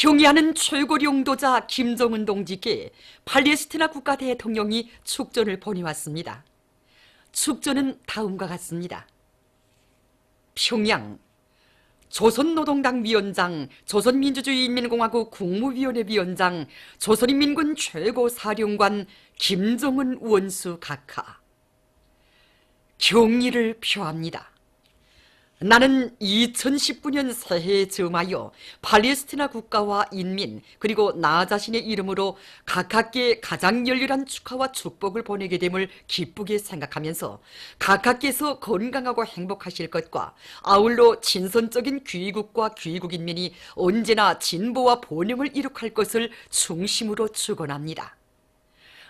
경의하는 최고 용도자 김정은 동지께 팔레스티나 국가 대통령이 축전을 보내왔습니다. 축전은 다음과 같습니다. 평양 조선노동당 위원장, 조선민주주의인민공화국 국무위원회 위원장, 조선인민군 최고사령관 김정은 원수 각하. 경의를 표합니다. 나는 2019년 새해에 즈음하여 팔레스티나 국가와 인민 그리고 나 자신의 이름으로 각하께 가장 열렬한 축하와 축복을 보내게 됨을 기쁘게 생각하면서 각하께서 건강하고 행복하실 것과 아울러 친선적인 귀국과 귀국인민이 언제나 진보와 번영을 이룩할 것을 중심으로 축원합니다.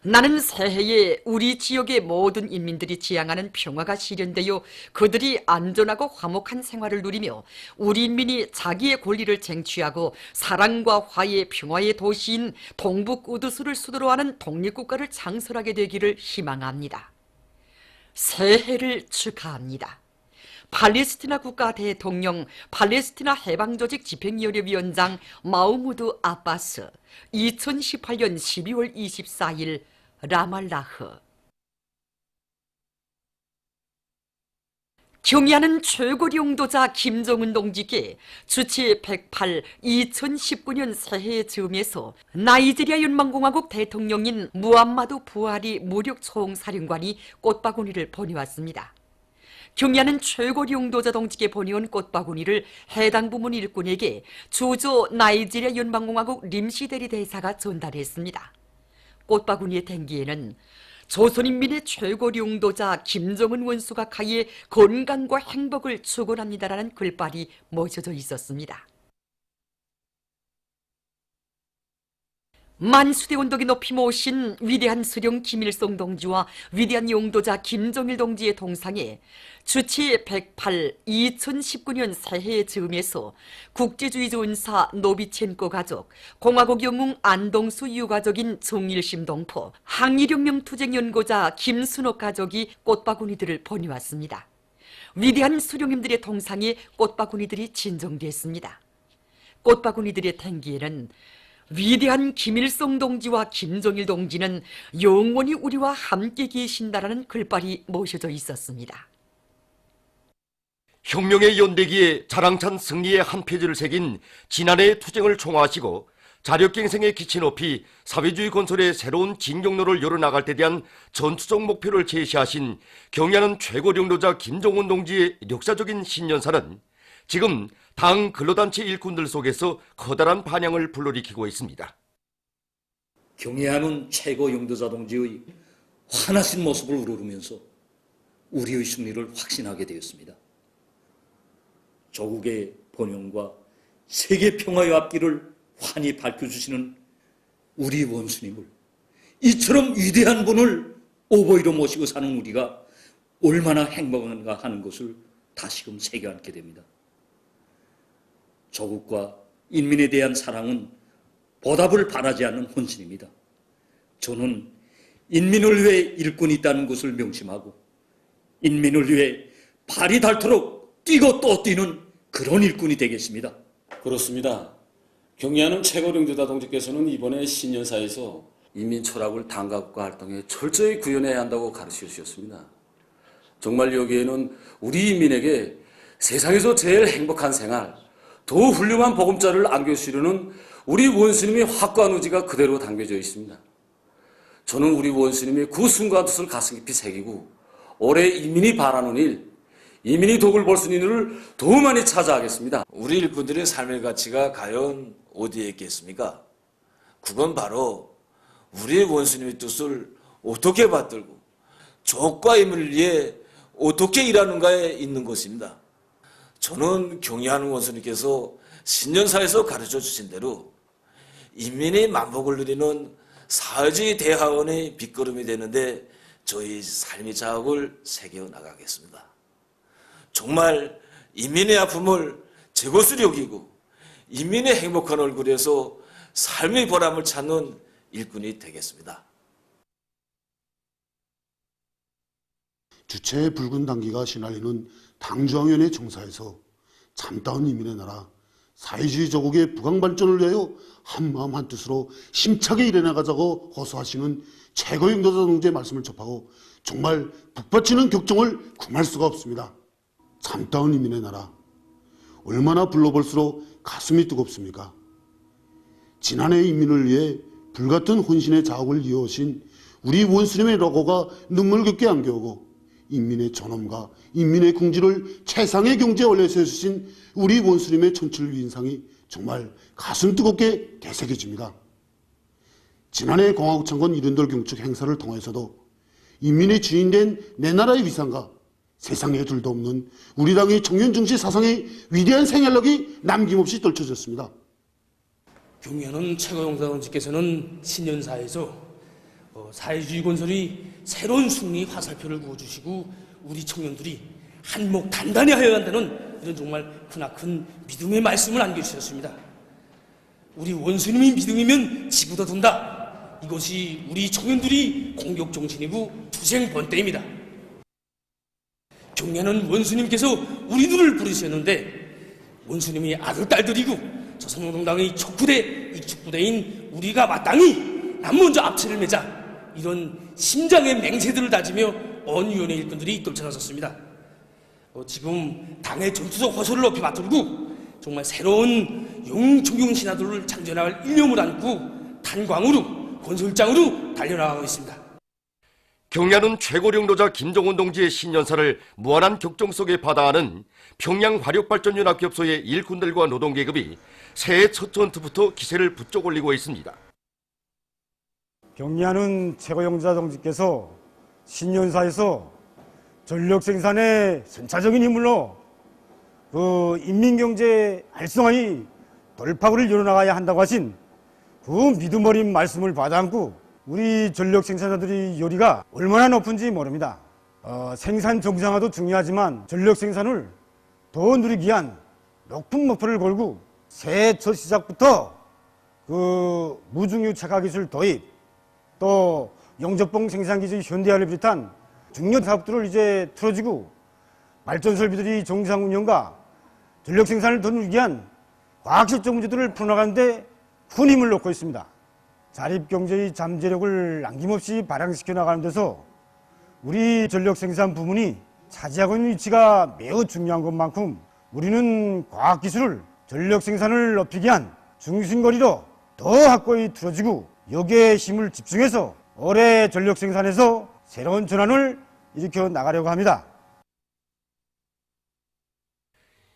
나는 새해에 우리 지역의 모든 인민들이 지향하는 평화가 실현되어 그들이 안전하고 화목한 생활을 누리며 우리 인민이 자기의 권리를 쟁취하고 사랑과 화해, 평화의 도시인 동북구두스를 수도로 하는 독립국가를 창설하게 되기를 희망합니다. 새해를 축하합니다. 팔레스티나 국가 대통령, 팔레스티나 해방조직 집행위원회 위원장 마흐무드 아바스, 2018년 12월 24일 라말라흐. 경의하는 최고 용도자 김정은 동지께 주치 108 2019년 새해 즈음에서 나이지리아 연방공화국 대통령인 무함마두 부하리 무력총사령관이 꽃바구니를 보내왔습니다. 경의하는 최고 용도자 동지께 보내온 꽃바구니를 해당 부문 일꾼에게 주조 나이지리아 연방공화국 림시데리 대사가 전달했습니다. 꽃바구니의 댕기에는 조선인민의 최고 용도자 김정은 원수 각하의 건강과 행복을 축원합니다라는 글발이 모셔져 있었습니다. 만수대 운동에 높이 모신 위대한 수령 김일성 동지와 위대한 용도자 김정일 동지의 동상에 주치 108 2019년 새해 즈음에서 국제주의자 은사 노비첸코 가족, 공화국 영웅 안동수 유가족인 정일심 동포, 항일혁명 투쟁 연고자 김순옥 가족이 꽃바구니들을 보내왔습니다. 위대한 수령님들의 동상에 꽃바구니들이 진정됐습니다. 꽃바구니들의 탱기에는 위대한 김일성 동지와 김정일 동지는 영원히 우리와 함께 계신다라는 글발이 모셔져 있었습니다. 혁명의 연대기에 자랑찬 승리의 한 페이지를 새긴 지난해의 투쟁을 총화하시고 자력갱생의 기치 높이 사회주의 건설의 새로운 진경로를 열어나갈 때 대한 전투적 목표를 제시하신 경의하는 최고領導자 김정은 동지의 역사적인 신년사는 지금 당 근로단체 일꾼들 속에서 커다란 반향을 불러일으키고 있습니다. 경애하는 최고 용도자 동지의 환하신 모습을 우러르면서 우리의 승리를 확신하게 되었습니다. 조국의 번영과 세계 평화의 앞길을 환히 밝혀주시는 우리 원수님을, 이처럼 위대한 분을 오보이로 모시고 사는 우리가 얼마나 행복한가 하는 것을 다시금 새겨안게 됩니다. 조국과 인민에 대한 사랑은 보답을 바라지 않는 헌신입니다. 저는 인민을 위해 일꾼이 있다는 것을 명심하고 인민을 위해 발이 닳도록 뛰고 또 뛰는 그런 일꾼이 되겠습니다. 그렇습니다. 경의하는 최고領導자 동지께서는 이번에 신년사에서 인민 철학을 당과 국가 활동에 철저히 구현해야 한다고 가르쳐 주셨습니다. 정말 여기에는 우리 인민에게 세상에서 제일 행복한 생활, 더 훌륭한 보금자를 안겨주시려는 우리 원수님의 확고한 의지가 그대로 담겨져 있습니다. 저는 우리 원수님의 그 순간 뜻을 가슴 깊이 새기고 올해 인민이 바라는 일, 인민이 덕을 볼 수 있는 일을 더 많이 찾아하겠습니다. 우리 일꾼들의 삶의 가치가 과연 어디에 있겠습니까? 그건 바로 우리 원수님의 뜻을 어떻게 받들고 조국과 인민을 위해 어떻게 일하는가에 있는 것입니다. 저는 경의하는 원수님께서 신년사에서 가르쳐 주신 대로 인민의 만복을 누리는 사회주의 대화원의 빗걸음이 되는데 저희 삶의 자학을 새겨 나가겠습니다. 정말 인민의 아픔을 제 것으로 여기고 인민의 행복한 얼굴에서 삶의 보람을 찾는 일꾼이 되겠습니다. 주체의 붉은 단기가 시날리는 당중앙위원회 총사에서 참다운 인민의 나라 사회주의 조국의 부강 발전을 위하여 한마음 한뜻으로 힘차게 일해나가자고 호소하시는 최고 영도자 동지의 말씀을 접하고 정말 북받치는 격정을 금할 수가 없습니다. 참다운 인민의 나라, 얼마나 불러볼수록 가슴이 뜨겁습니까? 지난해 인민을 위해 불같은 혼신의 자옥을 이어오신 우리 원수님의 로고가 눈물겹게 안겨오고 인민의 존엄과 인민의 궁지를 최상의 경제에 올려세우신 우리 원수님의 천출 위인상이 정말 가슴 뜨겁게 되새겨집니다. 지난해 공화국 창건 이른돌 경축 행사를 통해서도 인민의 주인된 내 나라의 위상과 세상에 둘도 없는 우리 당의 청년 중시 사상의 위대한 생활력이 남김없이 떨쳐졌습니다. 경의하는 최고영사 동지께서는 신년사에서 사회주의 건설이 새로운 승리 화살표를 그어주시고 우리 청년들이 한몫 단단히 하여야 한다는 이런 정말 크나큰 믿음의 말씀을 안겨주셨습니다. 우리 원수님이 믿음이면 지구도 돈다. 이것이 우리 청년들이 공격 정신이고 투쟁 번대입니다. 경례는 원수님께서 우리들을 부르셨는데 원수님이 아들 딸들이고 조선노동당의 척부대 익축부대인 우리가 마땅히 남 먼저 앞치를 매자 이런 심장의 맹세들을 다지며 언위원회 일꾼들이 떨쳐나섰습니다. 지금 당의 전투적 화소를 높이 받들고 정말 새로운 영총경 신화들을 창조해나갈 일념을 안고 탄광으로 건설장으로 달려나가고 있습니다. 경야는 최고령도자 김정은 동지의 신년사를 무한한 격정 속에 받아하는 평양 화력발전연합기업소의 일꾼들과 노동계급이 새해 첫 전투부터 기세를 부쩍 올리고 있습니다. 경리하는 최고영자 동지께서 신년사에서 전력 생산의 선차적인 힘으로 인민경제 활성화의 돌파구를 이뤄나가야 한다고 하신 그 믿음 어린 말씀을 받아안고 우리 전력 생산자들의 요리가 얼마나 높은지 모릅니다. 생산 정상화도 중요하지만 전력 생산을 더 누리기 위한 높은 목표를 걸고 새해 첫 시작부터 무중유 체화기술 도입 또 용접봉 생산기술 현대화를 비롯한 중요 사업들을 이제 틀어지고 발전 설비들이 정상 운영과 전력 생산을 더 누리기 위한 과학실적 문제들을 풀어나가는 데 큰 힘을 놓고 있습니다. 자립경제의 잠재력을 남김없이 발양시켜 나가는 데서 우리 전력 생산 부문이 차지하고 있는 위치가 매우 중요한 것만큼 우리는 과학기술을 전력 생산을 높이기 위한 중심거리로 더 확고히 틀어지고 여기에 힘을 집중해서 올해 전력 생산에서 새로운 전환을 일으켜 나가려고 합니다.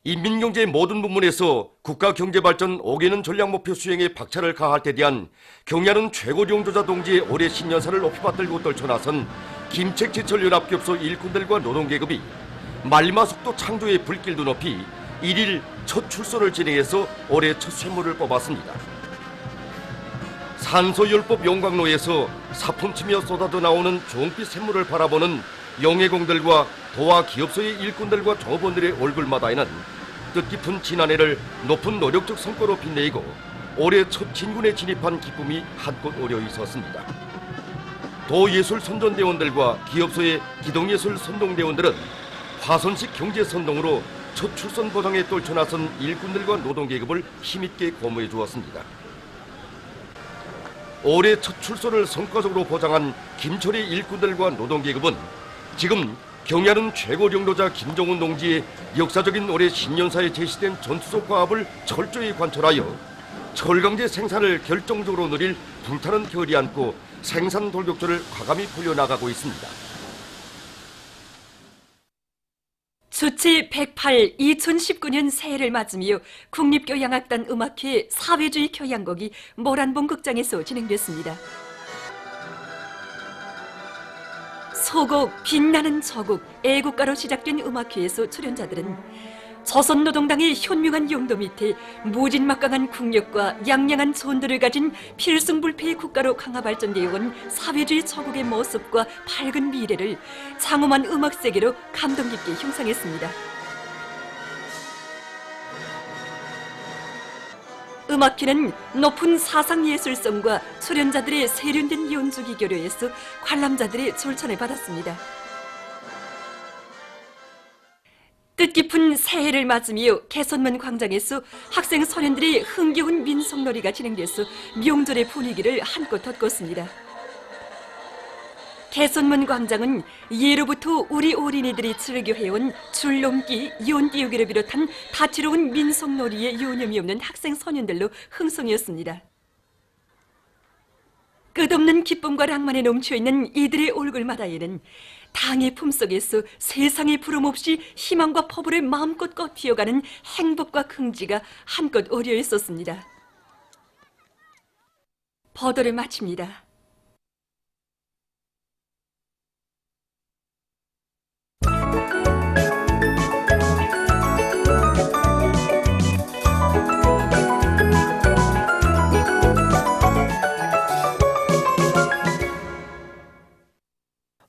인민경제의 모든 부문에서 국가경제발전 5개년 전략목표 수행에 박차를 가할 때 대한 경야는 최고령도자 동지의 올해 신년사를 높이 받들고 떨쳐나선 김책제철연합기업소 일꾼들과 노동계급이 말마속도 창조의 불길도 높이 1일 첫 출소를 진행해서 올해 첫 쇳물을 뽑았습니다. 산소열법 용광로에서 사품치며 쏟아져 나오는 종빛 샘물을 바라보는 영예공들과 도와 기업소의 일꾼들과 종업원들의 얼굴마다에는 뜻깊은 지난해를 높은 노력적 성과로 빛내고 올해 첫 진군에 진입한 기쁨이 한껏 어려 있었습니다. 도예술 선전대원들과 기업소의 기동예술 선동대원들은 화선식 경제선동으로 첫 출선 보상에 떨쳐나선 일꾼들과 노동계급을 힘있게 고무해 주었습니다. 올해 첫 출소를 성과적으로 보장한 김철의 일꾼들과 노동계급은 지금 경야는 최고령도자 김정은 동지의 역사적인 올해 신년사에 제시된 전투적 과업을 철저히 관철하여 철강제 생산을 결정적으로 누릴 불타는 결이 안고 생산 돌격조를 과감히 풀려나가고 있습니다. 주치 108 2019년 새해를 맞으며 국립교향악단 음악회 사회주의 교향곡이 모란봉 극장에서 진행됐습니다. 소곡 빛나는 저국 애국가로 시작된 음악회에서 출연자들은 조선노동당의 현명한 용도 밑에 무진막강한 국력과 양양한 존들을 가진 필승불패의 국가로 강화 발전되어 온 사회주의 저국의 모습과 밝은 미래를 장엄한 음악 세계로 감동 깊게 형상했습니다. 음악회는 높은 사상예술성과 출연자들의 세련된 연주기 교류에서 관람자들의 절찬을 받았습니다. 뜻깊은 새해를 맞으며 개선문 광장에서 학생 소년들이 흥겨운 민속놀이가 진행돼서 명절의 분위기를 한껏 돋궜습니다. 개선문 광장은 예로부터 우리 어린이들이 즐겨해온 줄넘기, 연띄우기를 비롯한 다채로운 민속놀이에 유념이 없는 학생 소년들로 흥성이었습니다. 끝없는 기쁨과 낭만에 넘쳐있는 이들의 얼굴마다에는 당의 품속에서 세상의 부름 없이 희망과 포부를 마음껏 꽃피워가는 행복과 긍지가 한껏 어려 있었습니다. 버더를 마칩니다.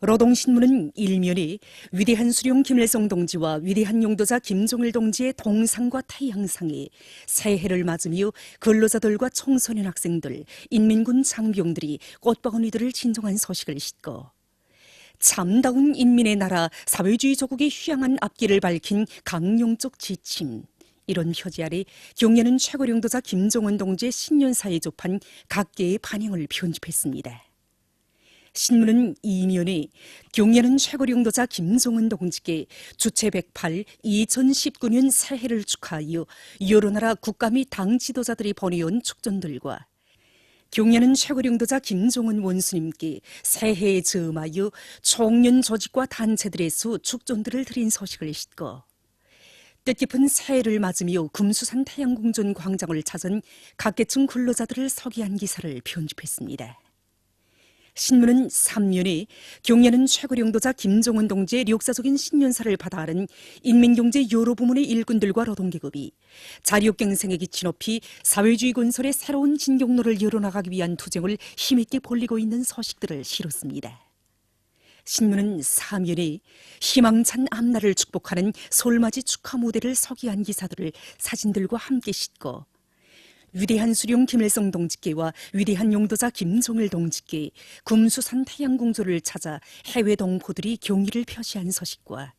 노동신문은 일면에 위대한 수령 김일성 동지와 위대한 용도자 김종일 동지의 동상과 태양상에 새해를 맞으며 근로자들과 청소년 학생들, 인민군 장병들이 꽃바구니들을 진정한 소식을 싣고 참다운 인민의 나라 사회주의 조국의 휴양한 앞길을 밝힌 강용적 지침, 이런 표지 아래 경례는 최고 용도자 김종원 동지의 신년사에 접한 각계의 반응을 편집했습니다. 신문은 이면에 경례는 최고 용도자 김종은 동지께 주체 108 2019년 새해를 축하하여 여러 나라 국가 및 당 지도자들이 보내온 축전들과 경례는 최고 용도자 김종은 원수님께 새해에 즈음하여 총련 조직과 단체들에서 축전들을 드린 소식을 싣고 뜻깊은 새해를 맞으며 금수산 태양궁전 광장을 찾은 각계층 근로자들을 서기한 기사를 편집했습니다. 신문은 3면에 경례는 최고 용도자 김종은 동지의 역사적인 신년사를 받아하는 인민경제 여러 부문의 일꾼들과 노동계급이 자력갱생에 기치 높이 사회주의 건설의 새로운 진경로를 열어나가기 위한 투쟁을 힘있게 벌이고 있는 소식들을 실었습니다. 신문은 4면에 희망찬 앞날을 축복하는 솔맞이 축하 무대를 서기한 기사들을 사진들과 함께 싣고 위대한 수령 김일성 동지께와 위대한 용도자 김종일 동지께 금수산 태양궁조를 찾아 해외 동포들이 경의를 표시한 소식과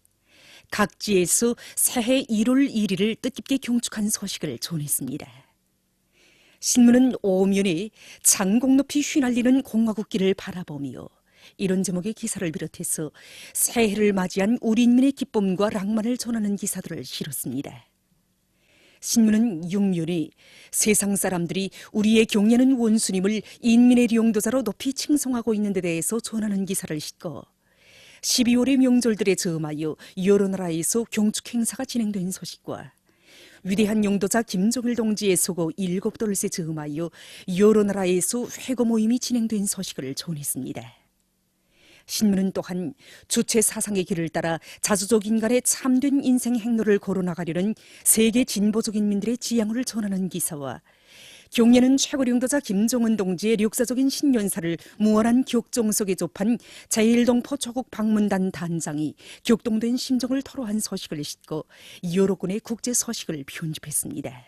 각지에서 새해 1월 1일을 뜻깊게 경축한 소식을 전했습니다. 신문은 5면에 창공 높이 휘날리는 공화국길을 바라보며 이런 제목의 기사를 비롯해서 새해를 맞이한 우리 인민의 기쁨과 낭만을 전하는 기사들을 실었습니다. 신문은 6면에 세상 사람들이 우리의 경례는 원수님을 인민의 용도자로 높이 칭송하고 있는 데 대해서 전하는 기사를 싣고 12월의 명절들에 즈음하여 여러 나라에서 경축 행사가 진행된 소식과 위대한 용도자 김종일 동지의 소고 7돌세 즈음하여 여러 나라에서 회고 모임이 진행된 소식을 전했습니다. 신문은 또한 주체 사상의 길을 따라 자주적 인간의 참된 인생 행로를 걸어나가려는 세계 진보적 인민들의 지향을 전하는 기사와 경례는 최고 용도자 김종은 동지의 역사적인 신년사를 무한한 격정 속에 접한 제1동포 조국 방문단 단장이 격동된 심정을 토로한 소식을 싣고 여러 건의 국제 소식을 편집했습니다.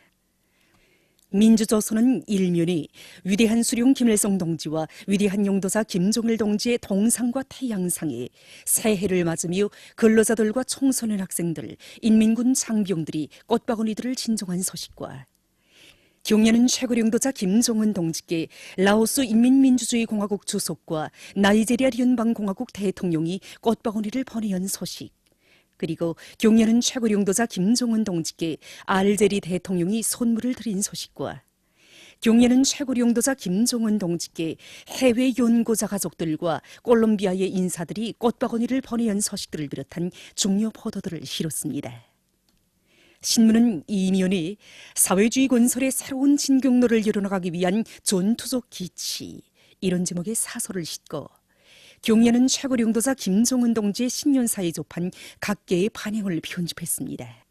민주조선은 일면에 위대한 수령 김일성 동지와 위대한 용도자 김종일 동지의 동상과 태양상에 새해를 맞으며 근로자들과 청소년 학생들, 인민군 장병들이 꽃바구니들을 진정한 소식과 경례는 최고 용도자 김종은 동지께 라오스 인민민주주의공화국 주석과 나이제리아 연방공화국 대통령이 꽃바구니를 보내온 소식, 그리고 경례는 최고 용도자 김종은 동지께 알제리 대통령이 선물을 드린 소식과 경례는 최고 용도자 김종은 동지께 해외 연고자 가족들과 콜롬비아의 인사들이 꽃바구니를 보내온 소식들을 비롯한 중요 보도들을 실었습니다. 신문은 이면에 사회주의 건설의 새로운 진경로를 열어나가기 위한 전투적 기치, 이런 제목의 사설을 싣고 경례는 최고 용도자 김종은 동지의 신년사에 접한 각계의 반응을 편집했습니다.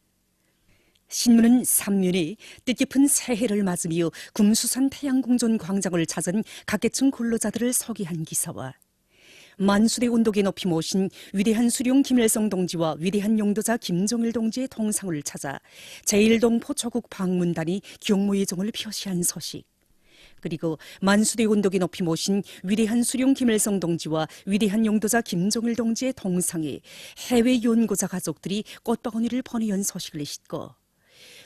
신문은 3면에 뜻깊은 새해를 맞으며 금수산 태양궁전 광장을 찾은 각계층 근로자들을 서기한 기사와 만수대 운동에 높이 모신 위대한 수령 김일성 동지와 위대한 용도자 김종일 동지의 동상을 찾아 제1동포 조국 방문단이 경무의 정을 표시한 소식, 그리고 만수대 운동에 높이 모신 위대한 수룡 김일성 동지와 위대한 용도자 김종일 동지의 동상에 해외 연구자 가족들이 꽃바구니를 보내온 소식을 싣고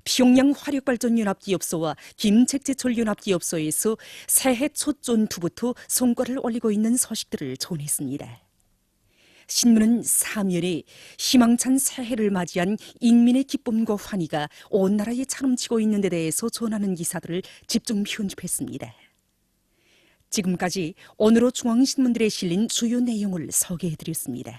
평양 화력발전연합기업소와 김책제철연합기업소에서 새해 첫 전투부터 성과를 올리고 있는 소식들을 전했습니다. 신문은 사면에 희망찬 새해를 맞이한 인민의 기쁨과 환희가 온 나라에 차넘치고 있는 데 대해서 전하는 기사들을 집중 편집했습니다. 지금까지 오늘의 중앙신문들에 실린 주요 내용을 소개해드렸습니다.